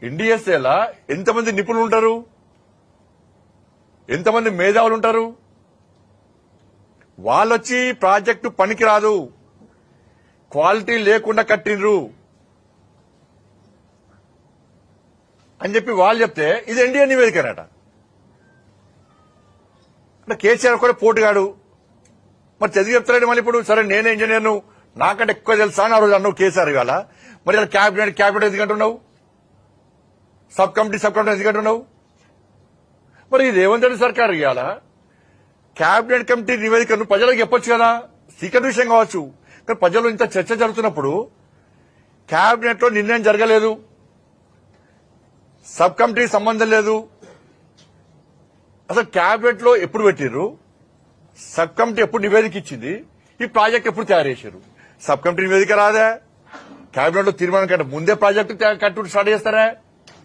ఎన్డీఎస్ఏలా ఎంతమంది నిపుణులు ఉంటారు, ఎంతమంది మేధావులు ఉంటారు? వాళ్ళొచ్చి ప్రాజెక్టు పనికిరాదు, క్వాలిటీ లేకుండా కట్టిండ్రు అని చెప్పి వాళ్ళు చెప్తే ఇది ఎన్డీఏ నివేదికనట. అంటే కేసీఆర్ కూడా పోటుగాడు, మరి చదివి చెప్తారండి. మళ్ళీ ఇప్పుడు సరే నేను ఇంజనీర్ను, నాకంటే ఎక్కువ తెలుసా అని ఆ రోజు అన్నావు కేసీఆర్. ఇవాళ మరి ఇలా క్యాబినెట్ ఎందుకంటున్నావు, సబ్ కమిటీ ఎందుకంటున్నావు? మరి ఇది రేవంత్ రెడ్డి సర్కార్ ఇవాళ క్యాబినెట్ కమిటీ నివేదికను ప్రజలకు చెప్పొచ్చు కదా, సీక్రెట్ విషయం కావచ్చు. కానీ ప్రజలు ఇంత చర్చ జరుగుతున్నప్పుడు క్యాబినెట్ లో నిర్ణయం జరగలేదు, సబ్ కమిటీ సంబంధం లేదు, అసలు క్యాబినెట్ లో ఎప్పుడు పెట్టిర్రు, సబ్ కమిటీ ఎప్పుడు నివేదిక ఇచ్చింది, ఈ ప్రాజెక్ట్ ఎప్పుడు తయారు చేశారు? సబ్ కమిటీ నివేదిక రాదా? క్యాబినెట్ లో తీర్మానం కంటే ముందే ప్రాజెక్టు కట్టు స్టార్ట్ చేస్తారా?